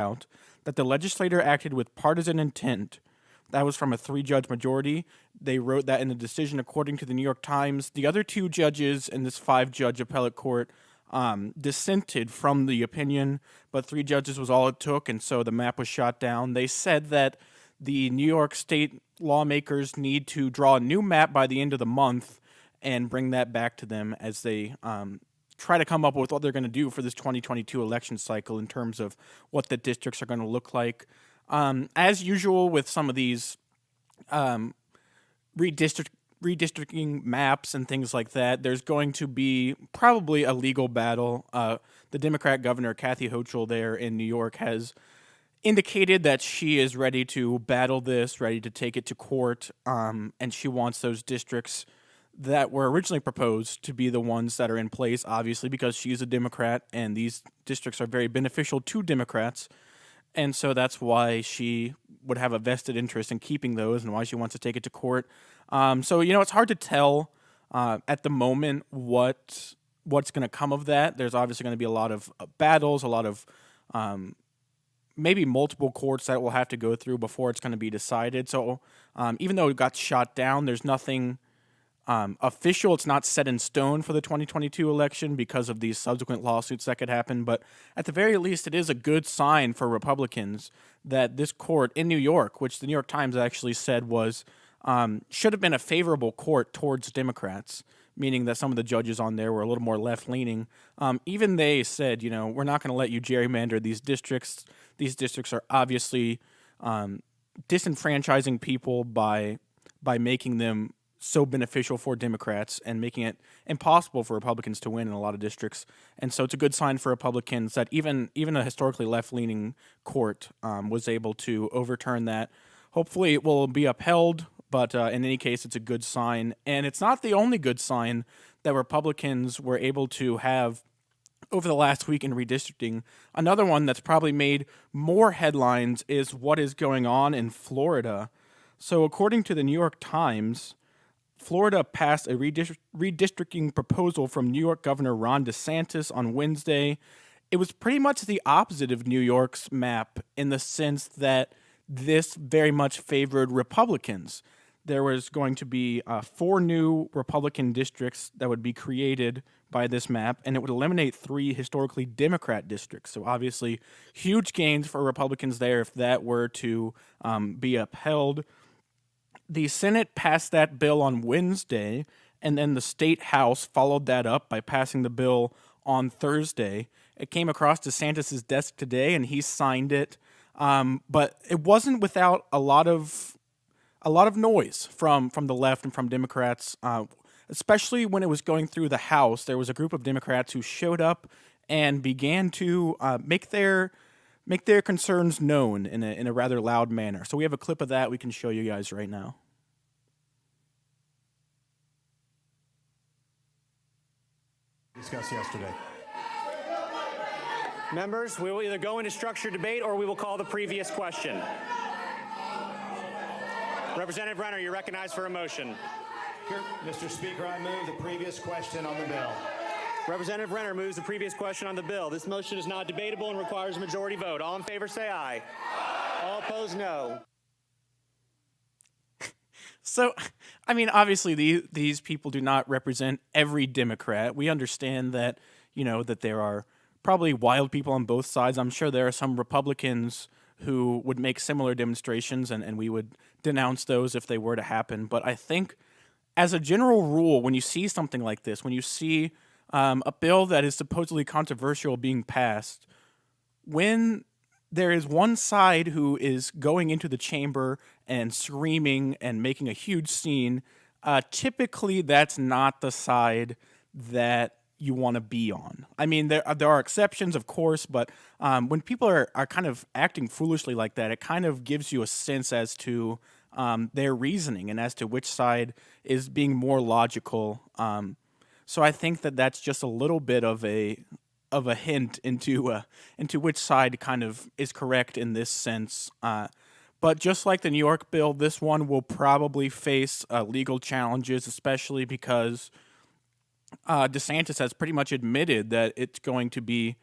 out that the legislator acted with partisan intent. That was from a 3-judge majority. They wrote that in the decision according to the New York Times. The other 2 judges in this 5-judge appellate court dissented from the opinion, but 3 judges was all it took, and so the map was shot down. They said that the New York State lawmakers need to draw a new map by the end of the month and bring that back to them as they try to come up with what they're going to do for this 2022 election cycle in terms of what the districts are going to look like. As usual with some of these redistricting maps and things like that, there's going to be probably a legal battle. The Democrat governor, Kathy Hochul there in New York, has indicated that she is ready to battle this, ready to take it to court, and she wants those districts that were originally proposed to be the ones that are in place, obviously, because she's a Democrat, and these districts are very beneficial to Democrats. And so that's why she would have a vested interest in keeping those and why she wants to take it to court. So, it's hard to tell at the moment what's going to come of that. There's obviously going to be a lot of battles, a lot of maybe multiple courts that we'll have to go through before it's going to be decided. So even though it got shot down, there's nothing official. It's not set in stone for the 2022 election because of these subsequent lawsuits that could happen. But at the very least, it is a good sign for Republicans that this court in New York, which the New York Times actually said was should have been a favorable court towards Democrats, meaning that some of the judges on there were a little more left-leaning. Even they said, we're not going to let you gerrymander these districts. These districts are obviously disenfranchising people by making them so beneficial for Democrats and making it impossible for Republicans to win in a lot of districts. And so it's a good sign for Republicans that even a historically left-leaning court was able to overturn that. Hopefully it will be upheld, but in any case, it's a good sign. And it's not the only good sign that Republicans were able to have over the last week in redistricting. Another one that's probably made more headlines is what is going on in Florida. So according to the New York Times, Florida passed a redistricting proposal from New York Governor Ron DeSantis on Wednesday. It was pretty much the opposite of New York's map in the sense that this very much favored Republicans. There was going to be 4 new Republican districts that would be created by this map, and it would eliminate 3 historically Democrat districts. So obviously, huge gains for Republicans there if that were to be upheld. The Senate passed that bill on Wednesday, and then the State House followed that up by passing the bill on Thursday. It came across DeSantis' desk today, and he signed it. But it wasn't without a lot of noise from the left and from Democrats, especially when it was going through the House. There was a group of Democrats who showed up and began to make their concerns known in a rather loud manner. So we have a clip of that we can show you guys right now. Discussed yesterday. Members, we will either go into structured debate or we will call the previous question. Representative Renner, you're recognized for a motion. Here, Mr. Speaker, I move the previous question on the bill. Representative Renner moves the previous question on the bill. This motion is not debatable and requires a majority vote. All in favor, say aye. All opposed, no. So, obviously these people do not represent every Democrat. We understand that, that there are probably wild people on both sides. I'm sure there are some Republicans who would make similar demonstrations, and we would denounce those if they were to happen. But I think, as a general rule, when you see something like this, when you see a bill that is supposedly controversial being passed, when there is one side who is going into the chamber and screaming and making a huge scene, typically that's not the side that you want to be on. There are exceptions, of course, but when people are kind of acting foolishly like that, it kind of gives you a sense as to their reasoning and as to which side is being more logical. So I think that that's just a little bit of a hint into which side kind of is correct in this sense. But just like the New York bill, this one will probably face legal challenges, especially because DeSantis has pretty much admitted that it's going to be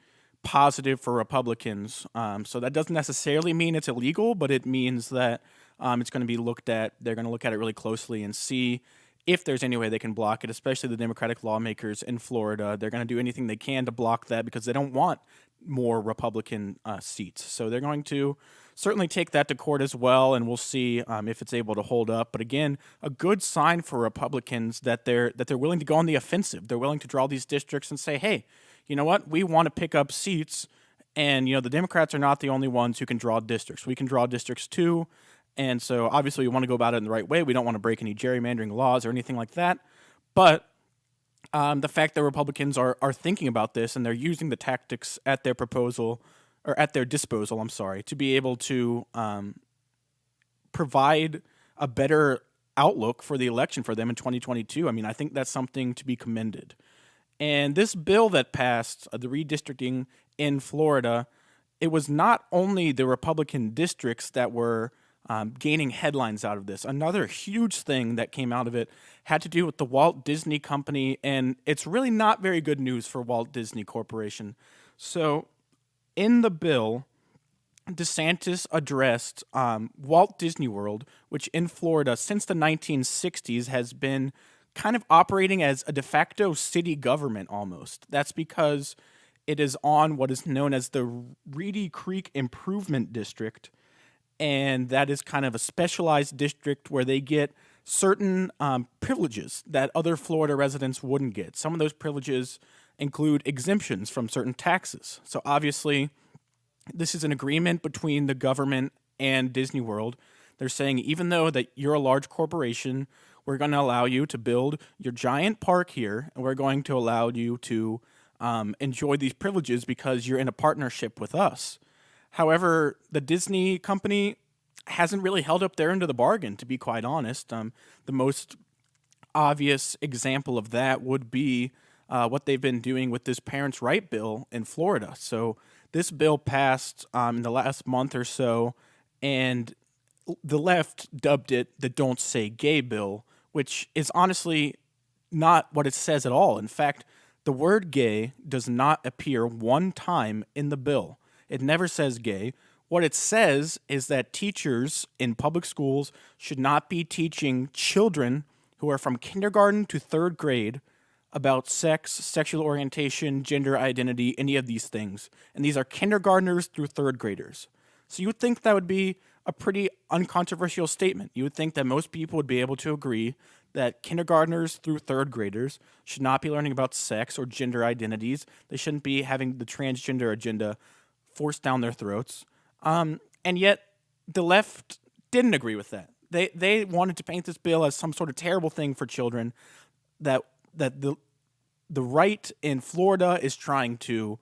positive for Republicans. So that doesn't necessarily mean it's illegal, but it means that it's going to be looked at. They're going to look at it really closely and see if there's any way they can block it, especially the Democratic lawmakers in Florida. They're going to do anything they can to block that because they don't want more Republican seats. So they're going to certainly take that to court as well, and we'll see if it's able to hold up. But again, a good sign for Republicans that they're willing to go on the offensive. They're willing to draw these districts and say, hey, you know what? We want to pick up seats, and the Democrats are not the only ones who can draw districts. We can draw districts too. And so obviously we want to go about it in the right way. We don't want to break any gerrymandering laws or anything like that. But the fact that Republicans are thinking about this and they're using the tactics at their disposal, to be able to provide a better outlook for the election for them in 2022. I mean, I think that's something to be commended. And this bill that passed, the redistricting in Florida, it was not only the Republican districts that were gaining headlines out of this. Another huge thing that came out of it had to do with the Walt Disney Company, and it's really not very good news for Walt Disney Corporation. So in the bill, DeSantis addressed Walt Disney World, which in Florida since the 1960s has been kind of operating as a de facto city government almost. That's because it is on what is known as the Reedy Creek Improvement District, and that is kind of a specialized district where they get certain privileges that other Florida residents wouldn't get. Some of those privileges include exemptions from certain taxes. So obviously, this is an agreement between the government and Disney World. They're saying, even though that you're a large corporation, we're going to allow you to build your giant park here, and we're going to allow you to enjoy these privileges because you're in a partnership with us. However, the Disney company hasn't really held up their end of the bargain, to be quite honest. The most obvious example of that would be what they've been doing with this Parents' Right bill in Florida. So this bill passed in the last month or so, and the left dubbed it the Don't Say Gay bill, which is honestly not what it says at all. In fact, the word gay does not appear one time in the bill. It never says gay. What it says is that teachers in public schools should not be teaching children who are from kindergarten to third grade about sex, sexual orientation, gender identity, any of these things. And these are kindergartners through third graders. So you would think that would be a pretty uncontroversial statement. You would think that most people would be able to agree that kindergartners through third graders should not be learning about sex or gender identities. They shouldn't be having the transgender agenda forced down their throats. And yet the left didn't agree with that. They wanted to paint this bill as some sort of terrible thing for children, that the right in Florida is trying to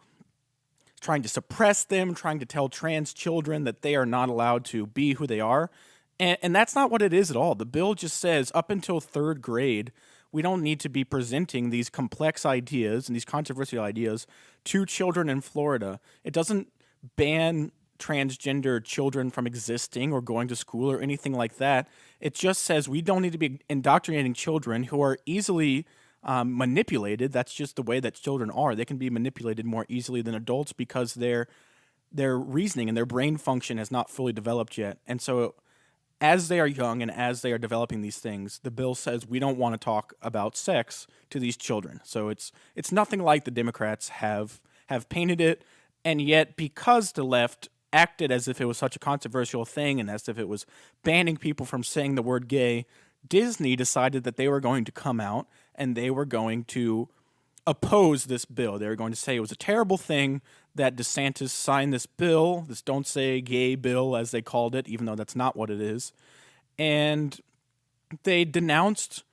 suppress them, trying to tell trans children that they are not allowed to be who they are. And that's not what it is at all. The bill just says up until third grade, we don't need to be presenting these complex ideas and these controversial ideas to children in Florida. It doesn't ban transgender children from existing or going to school or anything like that. It just says we don't need to be indoctrinating children who are easily manipulated. That's just the way that children are. They can be manipulated more easily than adults because their reasoning and their brain function has not fully developed yet. And so as they are young and as they are developing these things, the bill says we don't want to talk about sex to these children. So it's nothing like the Democrats have painted it. And yet, because the left acted as if it was such a controversial thing and as if it was banning people from saying the word gay, Disney decided that they were going to come out and they were going to oppose this bill. They were going to say it was a terrible thing that DeSantis signed this bill, this Don't Say Gay bill, as they called it, even though that's not what it is. And they denounced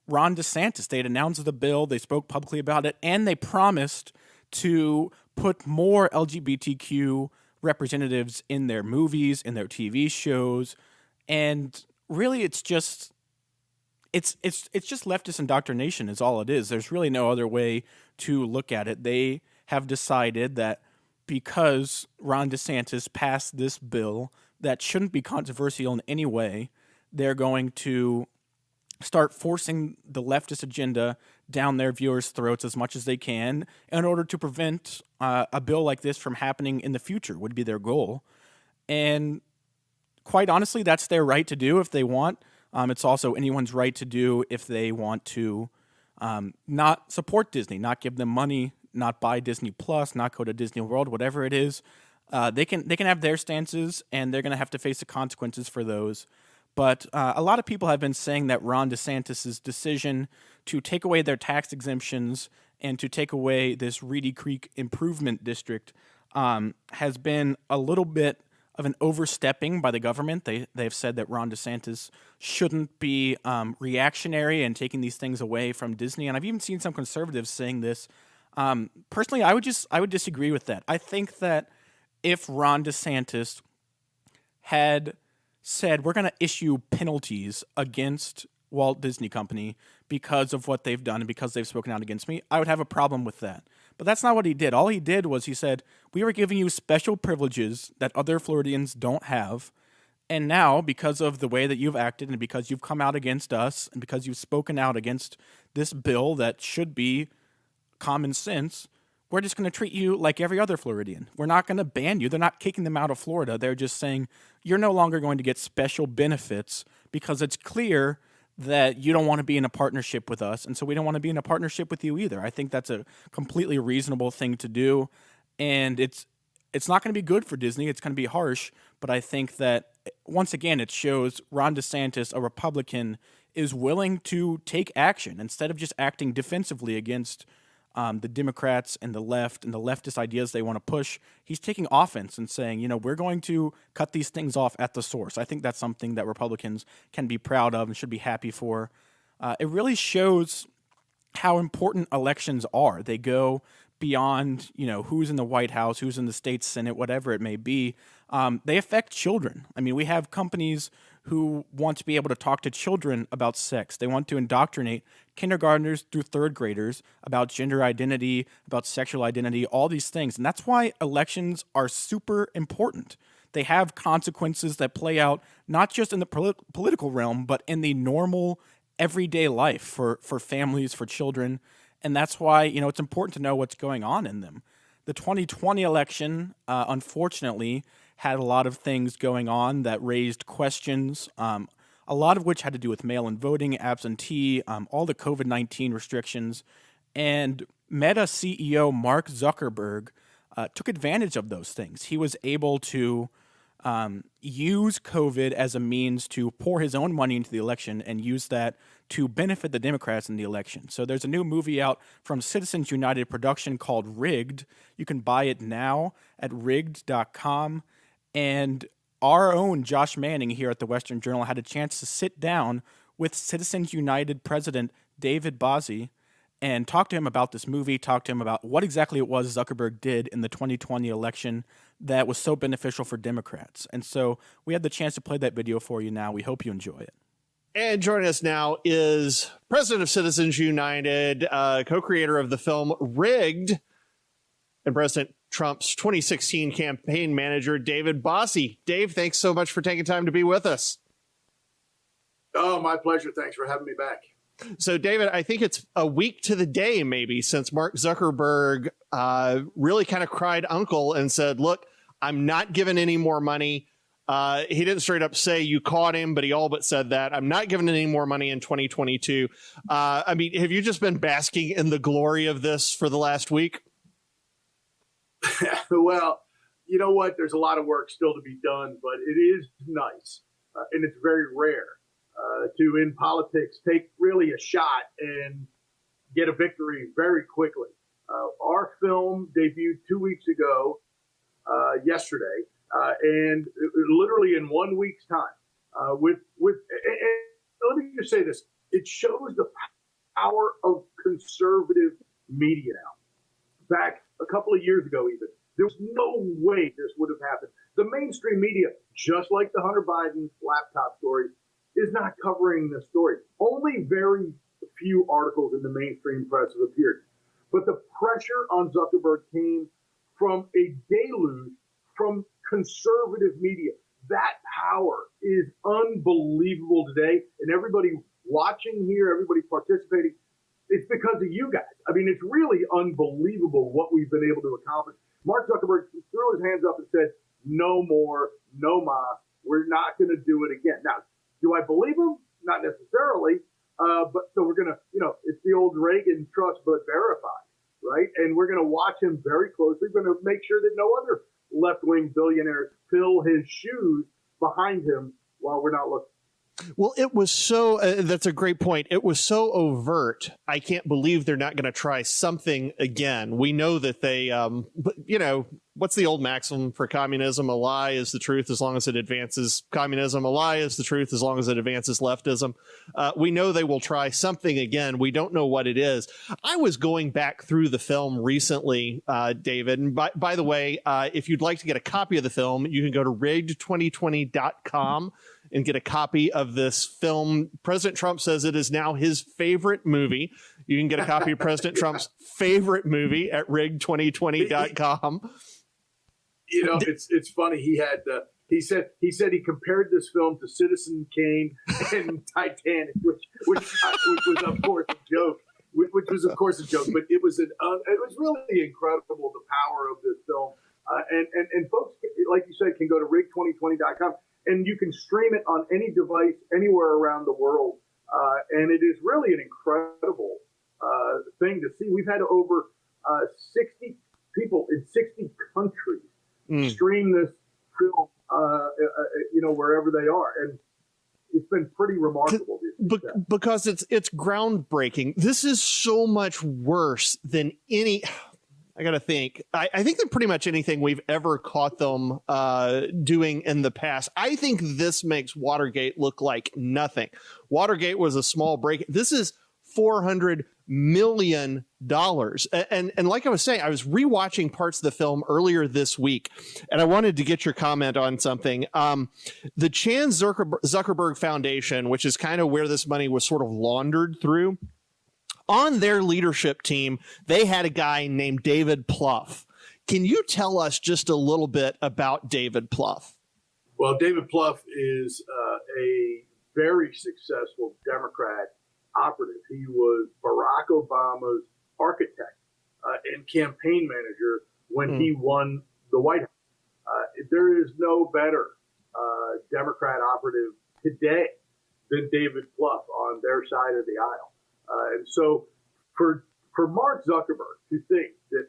Ron DeSantis. They denounced the bill, they spoke publicly about it, and they promised to put more LGBTQ representatives in their movies, in their TV shows. And really it's just leftist indoctrination is all it is. There's really no other way to look at it. They have decided that because Ron DeSantis passed this bill that shouldn't be controversial in any way, they're going to start forcing the leftist agenda down their viewers' throats as much as they can in order to prevent a bill like this from happening in the future would be their goal. And quite honestly, that's their right to do if they want. It's also anyone's right to do if they want to not support Disney, not give them money, not buy Disney Plus, not go to Disney World, whatever it is. They can have their stances, and they're going to have to face the consequences for those. But a lot of people have been saying that Ron DeSantis' decision to take away their tax exemptions and to take away this Reedy Creek Improvement District has been a little bit of an overstepping by the government. They've said that Ron DeSantis shouldn't be reactionary and taking these things away from Disney. And I've even seen some conservatives saying this. Personally, I would disagree with that. I think that if Ron DeSantis had said we're going to issue penalties against Walt Disney Company because of what they've done and because they've spoken out against me, I would have a problem with that. But that's not what he did. All he did was he said, we were giving you special privileges that other Floridians don't have. And now, because of the way that you've acted and because you've come out against us and because you've spoken out against this bill that should be common sense, we're just going to treat you like every other Floridian. We're not going to ban you. They're not kicking them out of Florida. They're just saying you're no longer going to get special benefits because it's clear that you don't want to be in a partnership with us, and so we don't want to be in a partnership with you either. I think that's a completely reasonable thing to do, and it's not going to be good for Disney. It's going to be harsh, but I think that, once again, it shows Ron DeSantis, a Republican, is willing to take action instead of just acting defensively against the Democrats and the left and the leftist ideas they want to push. He's taking offense and saying, we're going to cut these things off at the source. I think that's something that Republicans can be proud of and should be happy for. It really shows how important elections are. They go beyond, who's in the White House, who's in the state Senate, whatever it may be. They affect children. I mean, we have companies who want to be able to talk to children about sex. They want to indoctrinate kindergartners through third graders about gender identity, about sexual identity, all these things. And that's why elections are super important. They have consequences that play out not just in the political realm, but in the normal everyday life for families, for children. And that's why, it's important to know what's going on in them. The 2020 election, unfortunately, had a lot of things going on that raised questions, a lot of which had to do with mail-in voting, absentee, all the COVID-19 restrictions. And Meta CEO Mark Zuckerberg took advantage of those things. He was able to use COVID as a means to pour his own money into the election and use that to benefit the Democrats in the election. So there's a new movie out from Citizens United production called Rigged. You can buy it now at rigged.com. And our own Josh Manning here at the Western Journal had a chance to sit down with Citizens United president David Bozzi and talk to him about this movie, talk to him about what exactly it was Zuckerberg did in the 2020 election that was so beneficial for Democrats. And so we had the chance to play that video for you now. We hope you enjoy it. And joining us now is president of Citizens United, co-creator of the film Rigged, and President Trump's 2016 campaign manager, David Bozzi. Dave, thanks so much for taking time to be with us. Oh, my pleasure. Thanks for having me back. So, David, I think it's a week to the day, maybe, since Mark Zuckerberg really kind of cried uncle and said, look, I'm not giving any more money. He didn't straight up say you caught him, but he all but said that. I'm not giving any more money in 2022. Have you just been basking in the glory of this for the last week? Well, you know what? There's a lot of work still to be done, but it is nice, and it's very rare to, in politics, take really a shot and get a victory very quickly. Our film debuted 2 weeks ago, yesterday, and literally in 1 week's time. And let me just say this: it shows the power of conservative media now. Back a couple of years ago, even, there was no way this would have happened. The mainstream media, just like the Hunter Biden laptop story, is not covering the story. Only very few articles in the mainstream press have appeared. But the pressure on Zuckerberg came from a deluge from conservative media. That power is unbelievable today, and everybody watching here, everybody participating, it's because of you guys. I mean, it's really unbelievable what we've been able to accomplish. Mark Zuckerberg threw his hands up and said, no more, no mas. We're not going to do it again. Now, do I believe him? Not necessarily. But so we're going to, it's the old Reagan trust but verify, right? And we're going to watch him very closely. We're going to make sure that no other left-wing billionaires fill his shoes behind him while we're not looking. Well, it was so that's a great point. It was so overt. I can't believe they're not going to try something again. We know that they, but what's the old maxim for communism? A lie is the truth as long as it advances communism. A lie is the truth as long as it advances leftism. We know they will try something again. We don't know what it is. I was going back through the film recently, David. And by the way, if you'd like to get a copy of the film, you can go to rigged2020.com and get a copy of this film. President Trump says it is now his favorite movie. You can get a copy of President Trump's favorite movie at rigged2020.com. It's funny. He said he compared this film to Citizen Kane and Titanic, which was of course a joke. Which was of course a joke, but it was really incredible, the power of this film. And folks, like you said, can go to rigged2020.com. And you can stream it on any device anywhere around the world. And it is really an incredible thing to see. We've had over 60 people in 60 countries stream this film, wherever they are. And it's been pretty remarkable. Because it's groundbreaking. This is so much worse than any... I got to think. I think that pretty much anything we've ever caught them doing in the past. I think this makes Watergate look like nothing. Watergate was a small break. This is $400 million. And like I was saying, I was rewatching parts of the film earlier this week, and I wanted to get your comment on something. The Chan Zuckerberg Foundation, which is kind of where this money was sort of laundered through, on their leadership team, they had a guy named David Plouffe. Can you tell us just a little bit about David Plouffe? Well, David Plouffe is a very successful Democrat operative. He was Barack Obama's architect and campaign manager when he won the White House. There is no better Democrat operative today than David Plouffe on their side of the aisle. And so for Mark Zuckerberg to think that,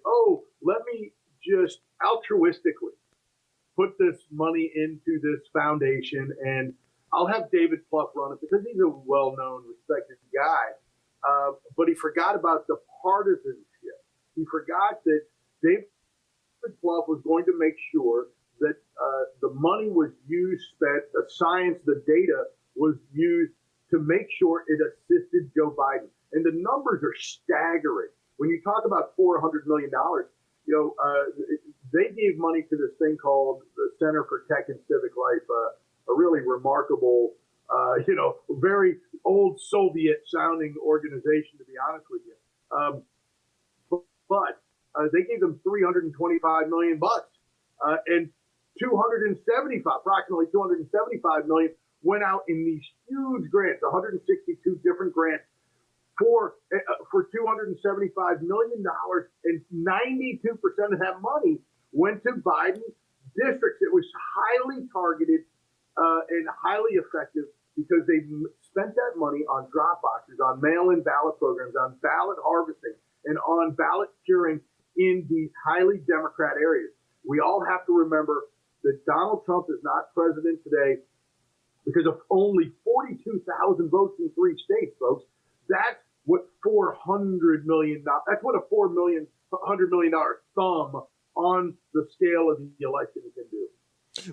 let me just altruistically put this money into this foundation and I'll have David Plouffe run it because he's a well-known, respected guy. But he forgot about the partisanship. He forgot that David Plouffe was going to make sure that the money was spent, the science, the data was used to make sure it assisted Joe Biden. And the numbers are staggering. When you talk about $400 million, they gave money to this thing called the Center for Tech and Civic Life, a really remarkable, very old Soviet-sounding organization, to be honest with you. But they gave them $325 million, and approximately $275 million went out in these huge grants, 162 different grants for $275 million, and 92% of that money went to Biden districts. It was highly targeted and highly effective because they spent that money on drop boxes, on mail-in ballot programs, on ballot harvesting, and on ballot curing in these highly Democrat areas. We all have to remember that Donald Trump is not president today because of only 42,000 votes in 3 states, folks. That's what $400 million. That's what a $100 million thumb on the scale of the election can do.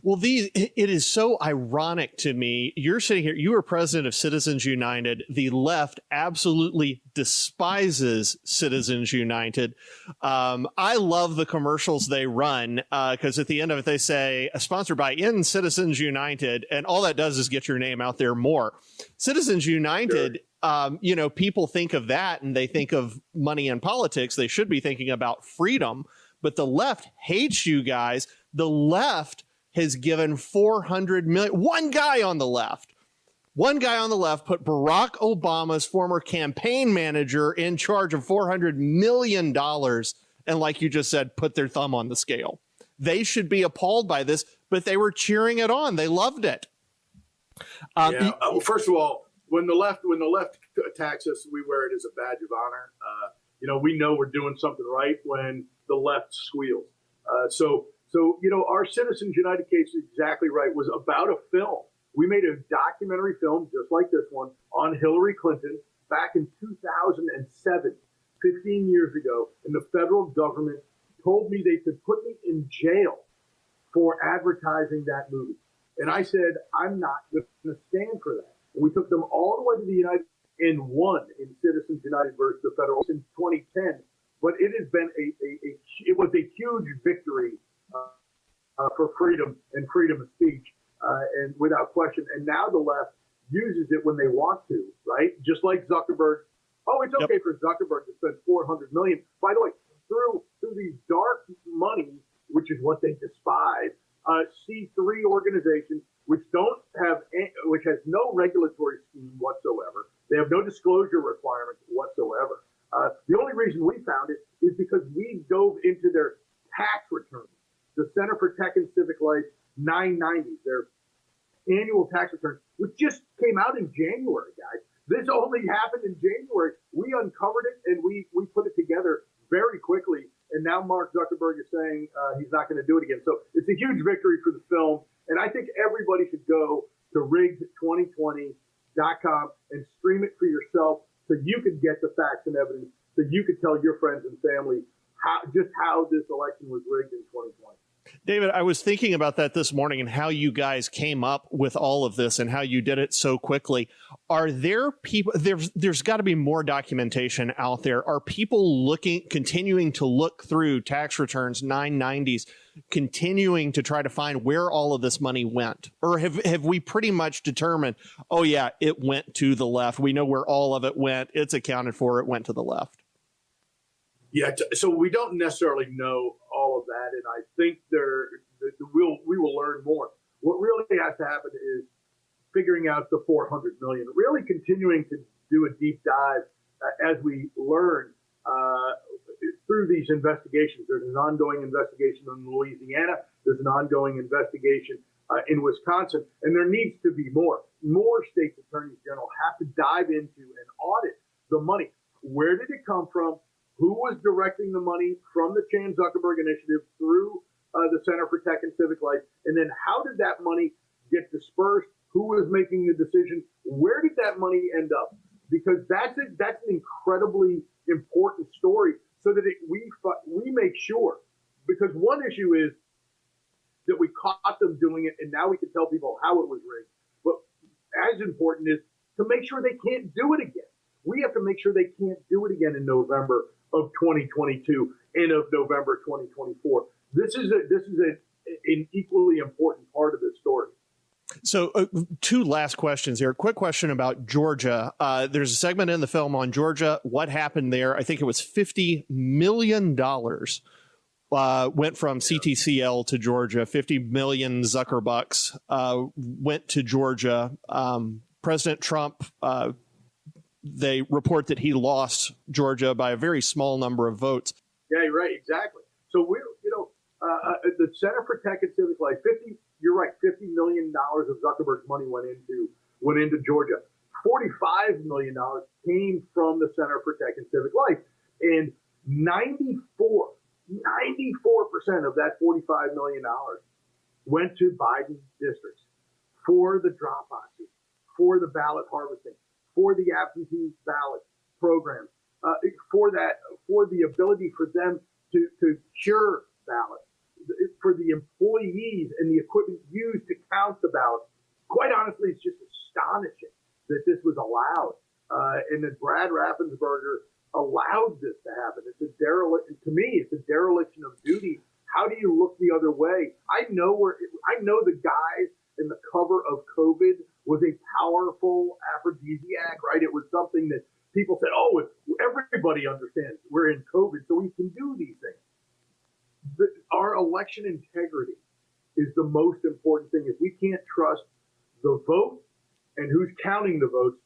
Well, it is so ironic to me. You're sitting here, you are president of Citizens United. The left absolutely despises Citizens United. I love the commercials they run because at the end of it, they say, sponsored by In Citizens United. And all that does is get your name out there more. Citizens United, sure. People think of that and they think of money in politics. They should be thinking about freedom. But the left hates you guys. The left has given $400 million. One guy on the left One guy on the left put Barack Obama's former campaign manager in charge of $400 million. And like you just said, put their thumb on the scale. They should be appalled by this, but they were cheering it on. They loved it. First of all, when the left attacks us, we wear it as a badge of honor. We know we're doing something right when the left squeals. So our Citizens United case is exactly right. Was about a film. We made a documentary film just like this one on Hillary Clinton back in 2007, 15 years ago, and the federal government told me they could put me in jail for advertising that movie. And I said, I'm not going to stand for that. And we took them all the way to the United and won in Citizens United versus the federal in 2010. But it has been it was a huge victory for freedom and freedom of speech, and without question. And now the left uses it when they want to, right? Just like Zuckerberg. Oh, it's okay for Zuckerberg to spend $400 million. By the way, through these dark money, which is what they despise, C3 organizations, which has no regulatory scheme whatsoever. They have no disclosure requirements whatsoever. The only reason we found it is because we dove into their tax returns. The Center for Tech and Civic Life 990, their annual tax returns, which just came out in January, guys. This only happened in January. We uncovered it and we put it together very quickly. And now Mark Zuckerberg is saying he's not going to do it again. So it's a huge victory for the film. And I think everybody should go to rigged2020.com and stream it for yourself so you can get the facts and evidence, so you can tell your friends and family how this election was rigged in 2020. David, I was thinking about that this morning and how you guys came up with all of this and how you did it so quickly. Are there people, there's got to be more documentation out there. Are people continuing to look through tax returns, 990s, continuing to try to find where all of this money went? Or have we pretty much determined, oh yeah, it went to the left. We know where all of it went. It's accounted for. It went to the left. Yeah, so we don't necessarily know all of that, and I think we will learn more. What really has to happen is figuring out the 400 million, really continuing to do a deep dive as we learn through these investigations. There's an ongoing investigation in Louisiana. There's an ongoing investigation in Wisconsin, and there needs to be more. More states' attorneys general have to dive into and audit the money. Where did it come from? Who was directing the money from the Chan Zuckerberg Initiative through the Center for Tech and Civic Life? And then how did that money get dispersed? Who was making the decision? Where did that money end up? Because that's an incredibly important story so that we make sure. Because one issue is that we caught them doing it and now we can tell people how it was rigged. But as important is to make sure they can't do it again. We have to make sure they can't do it again in November of 2022 and of November 2024. This is an equally important part of this story. So two last questions here. Quick question about Georgia. There's a segment in the film on Georgia. What happened there? I think it was $50 million went from CTCL to Georgia. 50 million Zuckerbucks went to Georgia. President Trump, they report that he lost Georgia by a very small number of votes. Yeah, you're right. Exactly. So the Center for Tech and Civic Life, you're right, $50 million of Zuckerberg's money went into Georgia. $45 million came from the Center for Tech and Civic Life. And 94% of that $45 million went to Biden districts for the drop boxes, for the ballot harvesting, for the absentee ballot program, for the ability for them to cure ballots, for the employees and the equipment used to count the ballots. Quite honestly, it's just astonishing that this was allowed, and that Brad Raffensperger allowed this to happen. To me, it's a dereliction of duty. How do you look the other way? I know the guys in the cover of COVID was a powerful aphrodisiac, right? It was something that people said, oh, everybody understands we're in COVID, so we can do these things. Our election integrity is the most important thing. If we can't trust the vote and who's counting the votes,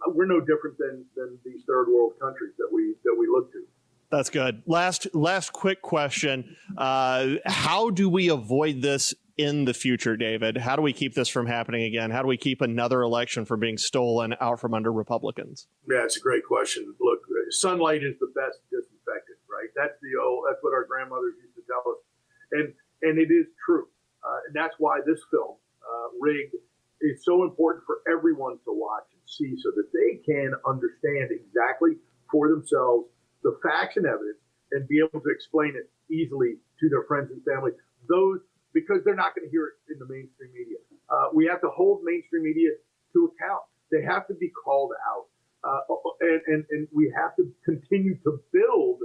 we're no different than these third world countries that we look to. That's good. Last quick question. How do we avoid this in the future, David? How do we keep this from happening again? How do we keep another election from being stolen out from under Republicans? Yeah, it's a great question. Look, sunlight is the best disinfectant, right? That's what our grandmothers used to tell us, and it is true. And that's why this film, Rigged, is so important for everyone to watch and see, so that they can understand exactly for themselves the facts and evidence and be able to explain it easily to their friends and family. Because they're not going to hear it in the mainstream media. We have to hold mainstream media to account. They have to be called out. And we have to continue to build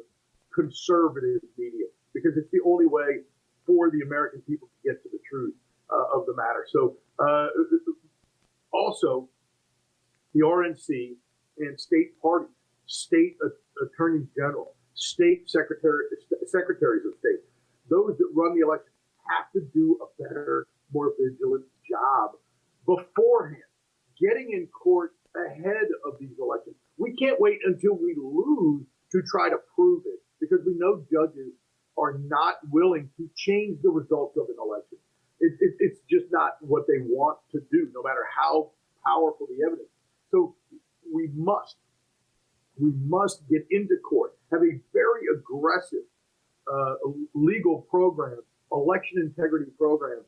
conservative media, because it's the only way for the American people to get to the truth of the matter. So also, the RNC and state parties, state attorneys general, state secretaries of state, those that run the election have to do a better, more vigilant job beforehand, getting in court ahead of these elections. We can't wait until we lose to try to prove it, because we know judges are not willing to change the results of an election. It's just not what they want to do, no matter how powerful the evidence. So we must get into court, have a very aggressive legal program, election integrity program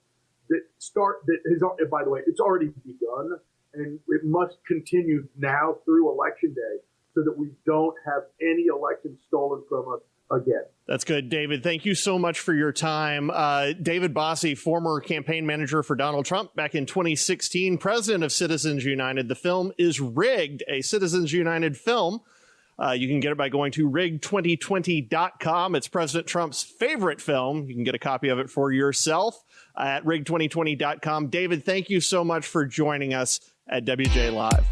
by the way, it's already begun, and it must continue now through election day, so that we don't have any election stolen from us again. That's good, David. Thank you so much for your time. David Bossie, former campaign manager for Donald Trump back in 2016, president of Citizens United. The film is Rigged, a Citizens United film. You can get it by going to rig2020.com. It's President Trump's favorite film. You can get a copy of it for yourself at rig2020.com. David, thank you so much for joining us at WJ Live.